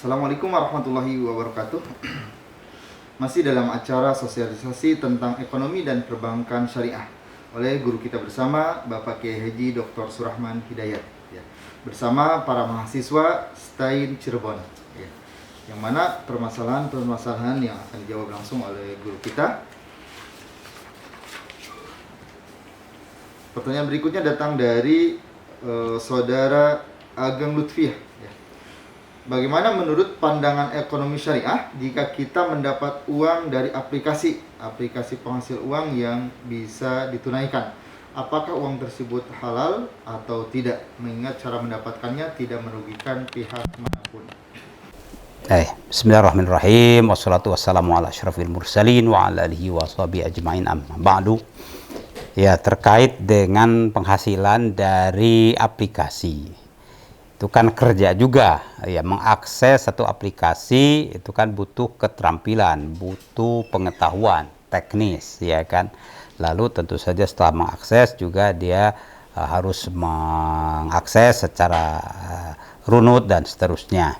Assalamualaikum warahmatullahi wabarakatuh. Masih dalam acara sosialisasi tentang ekonomi dan perbankan syariah oleh guru kita bersama Bapak Kiai Haji Dr. Surahman Hidayat ya. Bersama para mahasiswa STAIN Cirebon ya. Yang mana permasalahan-permasalahan yang akan dijawab langsung oleh guru kita. Pertanyaan berikutnya datang dari Saudara Ageng Lutfiah ya. Bagaimana menurut pandangan ekonomi syariah jika kita mendapat uang dari aplikasi penghasil uang yang bisa ditunaikan? Apakah uang tersebut halal atau tidak? Mengingat cara mendapatkannya tidak merugikan pihak manapun. Bismillahirrahmanirrahim. Wassalatu wassalamu ala asyrafil mursalin wa ala alihi wa sahbihi ajma'in amma ba'du. Ya, terkait dengan penghasilan dari aplikasi. Itu kan kerja juga ya, mengakses satu aplikasi itu kan butuh keterampilan, butuh pengetahuan teknis ya kan. Lalu tentu saja setelah mengakses juga dia harus mengakses secara runut dan seterusnya.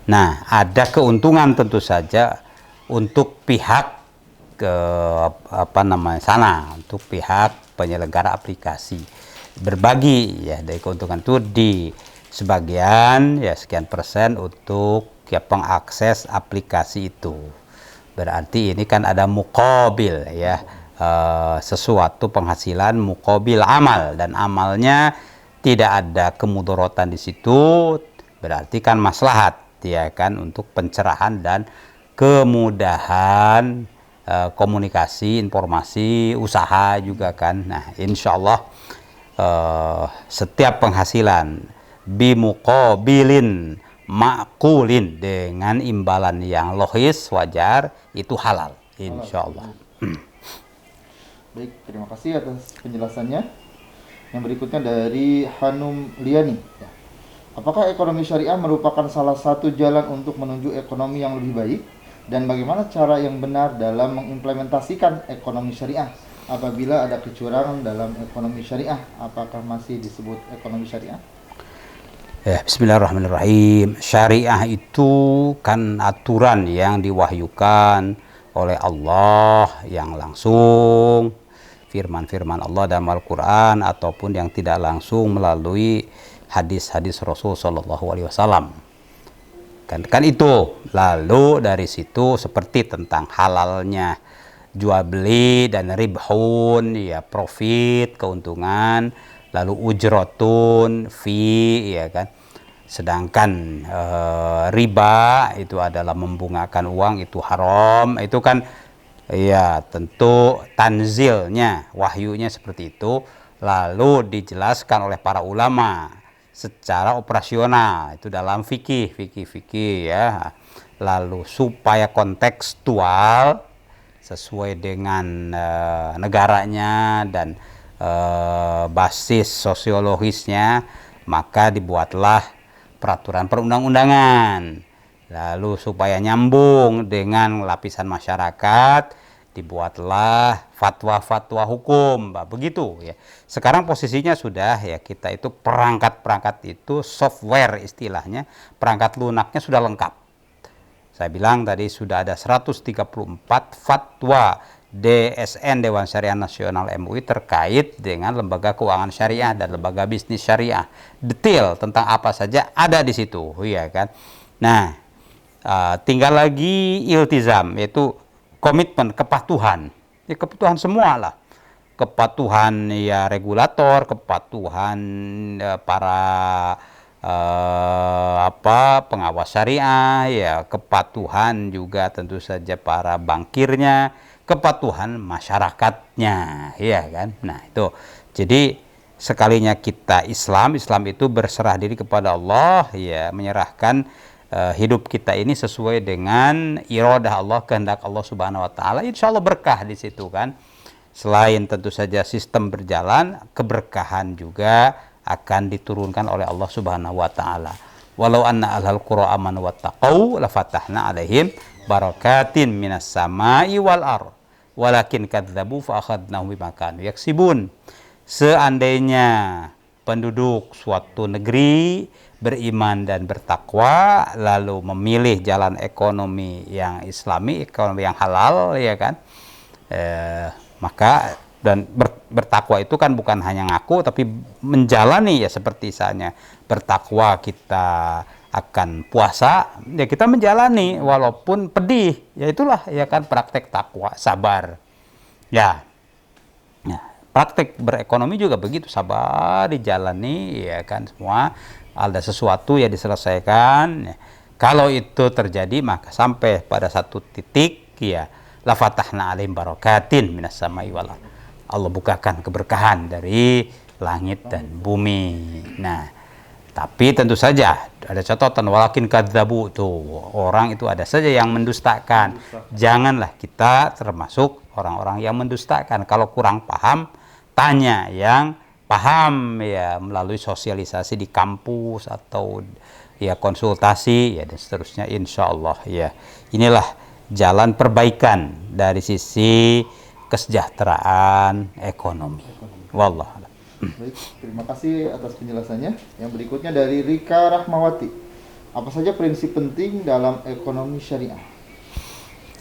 Nah, ada keuntungan tentu saja untuk pihak sana, untuk pihak penyelenggara aplikasi berbagi ya dari keuntungan itu di sebagian ya sekian persen untuk ya pengakses aplikasi itu. Berarti ini kan ada muqabil ya, sesuatu penghasilan muqabil amal, dan amalnya tidak ada kemudorotan di situ, berarti kan maslahat ya kan untuk pencerahan dan kemudahan komunikasi, informasi, usaha juga kan. Nah, insya Allah setiap penghasilan bimuqabilin ma'kulin, dengan imbalan yang logis wajar, itu halal insyaallah. Baik, terima kasih atas penjelasannya. Yang berikutnya dari Hanum Liani ya. Apakah ekonomi syariah merupakan salah satu jalan untuk menuju ekonomi yang lebih baik, dan bagaimana cara yang benar dalam mengimplementasikan ekonomi syariah? Apabila ada kecurangan dalam ekonomi syariah, apakah masih disebut ekonomi syariah? Ya, bismillahirrahmanirrahim. Syariah itu kan aturan yang diwahyukan oleh Allah yang langsung, firman-firman Allah dalam Al-Quran, ataupun yang tidak langsung melalui hadis-hadis Rasul Shallallahu Alaihi Wasallam. Kan itu. Lalu dari situ seperti tentang halalnya jual beli dan ribhun ya, profit, keuntungan, lalu ujrotun, fee ya kan. Sedangkan riba itu adalah membungakan uang, itu haram. Itu kan ya tentu tanzilnya, wahyunya seperti itu. Lalu dijelaskan oleh para ulama secara operasional itu dalam fikih ya. Lalu supaya kontekstual sesuai dengan negaranya dan basis sosiologisnya, maka dibuatlah peraturan perundang-undangan. Lalu supaya nyambung dengan lapisan masyarakat, dibuatlah fatwa-fatwa hukum, begitu ya. Sekarang posisinya sudah ya, kita itu perangkat-perangkat itu software istilahnya, perangkat lunaknya sudah lengkap. Saya bilang tadi sudah ada 134 fatwa DSN, Dewan Syariah Nasional MUI, terkait dengan lembaga keuangan syariah dan lembaga bisnis syariah. Detail tentang apa saja ada di situ, ya kan. Nah, tinggal lagi iltizam, yaitu komitmen, kepatuhan. Ya, kepatuhan semua lah. Kepatuhan ya regulator, kepatuhan para pengawas syariah, ya kepatuhan juga tentu saja para bankirnya, kepatuhan masyarakatnya, ya kan. Nah, itu jadi sekalinya kita Islam itu berserah diri kepada Allah ya, menyerahkan hidup kita ini sesuai dengan iradah Allah, kehendak Allah Subhanahu wa taala, insyaallah berkah di situ kan. Selain tentu saja sistem berjalan, keberkahan juga akan diturunkan oleh Allah Subhanahu wa taala. Walau anna ahlal qura amanu wattaqau la fatahna alaihim barakatin minas samai wal ardh walakin kadzabu fa akhadnahum bima kanu yaksibun. Seandainya penduduk suatu negeri beriman dan bertakwa lalu memilih jalan ekonomi yang islami, ekonomi yang halal, ya kan, maka dan bertakwa itu kan bukan hanya ngaku tapi menjalani, ya seperti misalnya bertakwa kita akan puasa, ya kita menjalani walaupun pedih, ya itulah ya kan praktek takwa, sabar ya. Nah, praktek berekonomi juga begitu, sabar dijalani, ya kan, semua ada sesuatu ya diselesaikan. Ya. Kalau itu terjadi maka sampai pada satu titik ya la fatahna alaihim barakatin minas samai wal ardh. Allah bukakan keberkahan dari langit dan bumi. Nah, tapi tentu saja ada catatan, walakin kadzabu, tuh orang itu ada saja yang mendustakan. Janganlah kita termasuk orang-orang yang mendustakan. Kalau kurang paham, tanya yang paham ya melalui sosialisasi di kampus atau ya konsultasi ya dan seterusnya, insya Allah ya. Inilah jalan perbaikan dari sisi kesejahteraan ekonomi. Wallah. Baik, terima kasih atas penjelasannya. Yang berikutnya dari Rika Rahmawati. Apa saja prinsip penting dalam ekonomi syariah?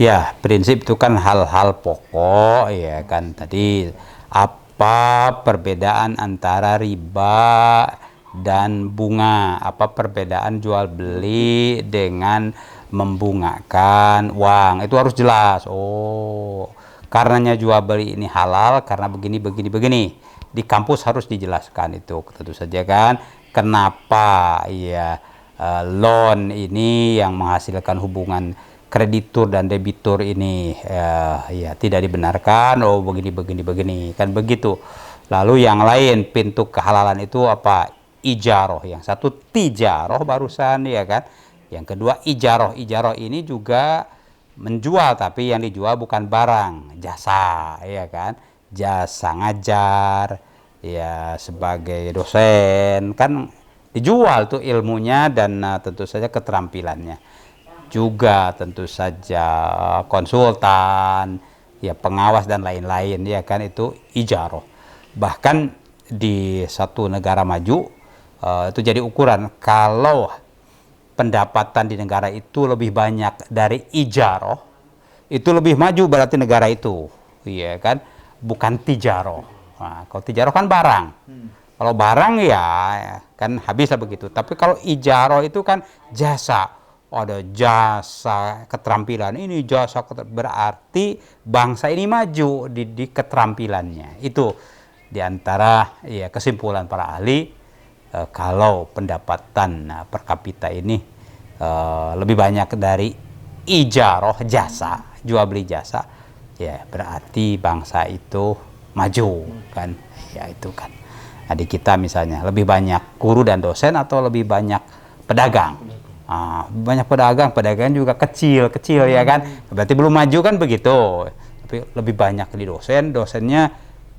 Ya, prinsip itu kan hal-hal pokok, ya kan. Tadi apa perbedaan antara riba dan bunga? Apa perbedaan jual beli dengan membungakan uang? Itu harus jelas. Oh, karenanya jual beli ini halal karena begini. Di kampus harus dijelaskan itu, tentu saja kan. Kenapa ya loan ini yang menghasilkan hubungan kreditur dan debitur ini ya tidak dibenarkan, oh begini kan begitu. Lalu yang lain pintu kehalalan itu apa? Ijaroh. Yang satu tijaroh barusan, ya kan. Yang kedua ijaroh ini juga menjual, tapi yang dijual bukan barang, jasa, ya kan, jasa ngajar ya sebagai dosen kan dijual tuh ilmunya dan tentu saja keterampilannya juga, tentu saja konsultan ya pengawas dan lain-lain, ya kan, itu ijaroh. Bahkan di satu negara maju itu jadi ukuran kalau pendapatan di negara itu lebih banyak dari ijaroh, itu lebih maju berarti negara itu, iya kan, bukan tijaroh. Nah, kalau tijaroh kan barang, kalau barang ya kan habislah begitu. Tapi kalau ijaroh itu kan jasa, ada jasa keterampilan, ini jasa berarti bangsa ini maju di keterampilannya. Itu diantara ya kesimpulan para ahli. Kalau pendapatan per kapita ini lebih banyak dari ijaroh, jasa, jual beli jasa, ya berarti bangsa itu maju kan, ya itu kan. Adik kita misalnya lebih banyak guru dan dosen atau lebih banyak pedagang? Banyak pedagang juga kecil ya kan, berarti belum maju kan begitu. Tapi lebih banyak di dosennya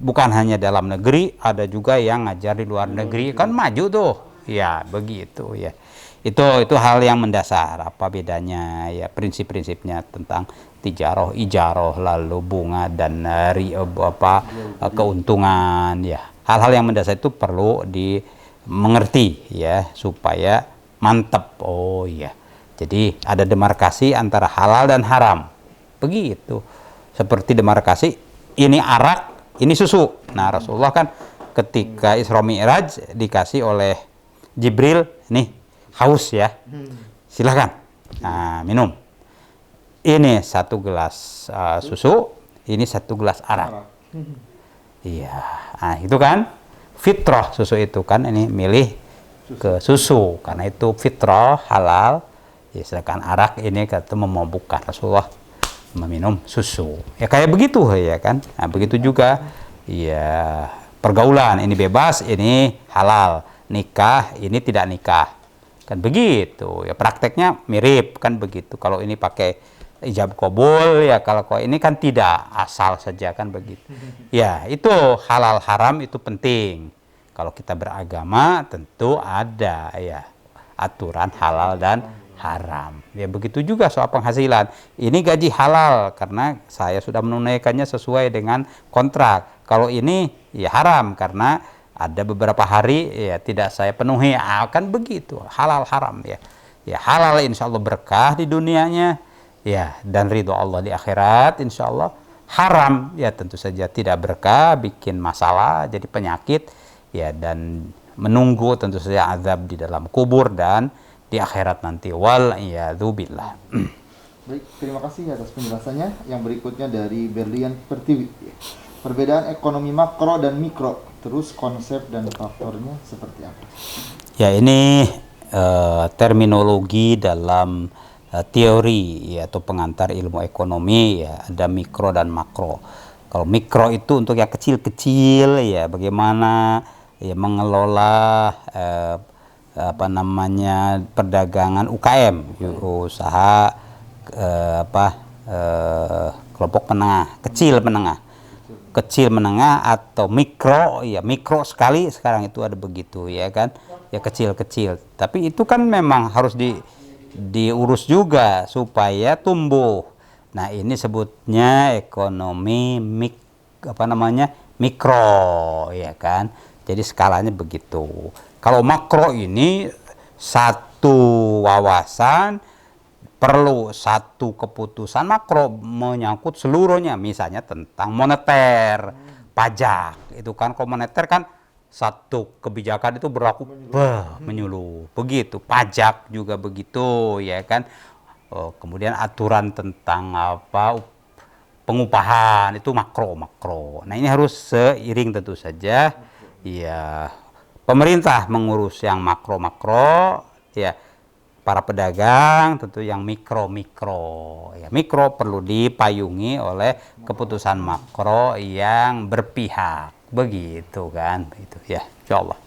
bukan hanya dalam negeri, ada juga yang ngajar di luar negeri, kan maju tuh. Ya, begitu ya. Itu hal yang mendasar. Apa bedanya ya prinsip-prinsipnya tentang tijaroh, ijaroh, lalu bunga dan keuntungan ya. Hal-hal yang mendasar itu perlu dimengerti ya supaya mantap. Oh iya. Jadi ada demarkasi antara halal dan haram. Begitu. Seperti demarkasi ini arak, ini susu. Nah, Rasulullah kan ketika Isra Mi'raj dikasih oleh Jibril, nih haus ya, silahkan, nah minum. Ini 1 gelas susu, ini 1 gelas arak. Iya, nah itu kan fitrah susu itu kan, ini milih ke susu karena itu fitrah halal. Ya, sedangkan arak ini kata memabukkan, Rasulullah meminum susu. Ya kayak begitu ya kan. Nah, begitu juga ya pergaulan, ini bebas, ini halal. Nikah, ini tidak nikah. Kan begitu. Ya prakteknya mirip kan begitu. Kalau ini pakai ijab kabul ya, kalau ini kan tidak, asal saja kan begitu. Ya, itu halal haram itu penting. Kalau kita beragama tentu ada ya aturan halal dan haram. Ya begitu juga soal penghasilan. Ini gaji halal karena saya sudah menunaikannya sesuai dengan kontrak. Kalau ini ya haram karena ada beberapa hari ya tidak saya penuhi, akan begitu halal haram ya. Ya halal insya Allah berkah di dunianya ya, dan ridho Allah di akhirat insya Allah. Haram ya tentu saja tidak berkah, bikin masalah, jadi penyakit ya, dan menunggu tentu saja azab di dalam kubur dan di akhirat nanti, wal iyadzubillah. Baik, terima kasih atas penjelasannya. Yang berikutnya dari Berlian Pertiwi. Perbedaan ekonomi makro dan mikro, terus konsep dan faktornya seperti apa? Ya ini terminologi dalam teori ya, atau pengantar ilmu ekonomi ya, ada mikro dan makro. Kalau mikro itu untuk yang kecil-kecil ya, bagaimana ya mengelola apa namanya perdagangan UKM, usaha kelompok menengah, kecil menengah atau mikro ya, mikro sekali sekarang itu ada begitu ya kan, ya kecil-kecil, tapi itu kan memang harus diurus juga supaya tumbuh. Nah ini sebutnya ekonomi mikro ya kan, jadi skalanya begitu. Kalau makro ini satu wawasan, perlu satu keputusan makro menyangkut seluruhnya, misalnya tentang moneter, pajak itu kan. Kalau moneter kan satu kebijakan itu berlaku menyeluruh, begitu pajak juga begitu ya kan. Kemudian aturan tentang pengupahan itu makro. Nah ini harus seiring tentu saja ya, pemerintah mengurus yang makro ya, para pedagang tentu yang mikro ya. Mikro perlu dipayungi oleh keputusan makro yang berpihak, begitu kan, begitu ya, insyaallah.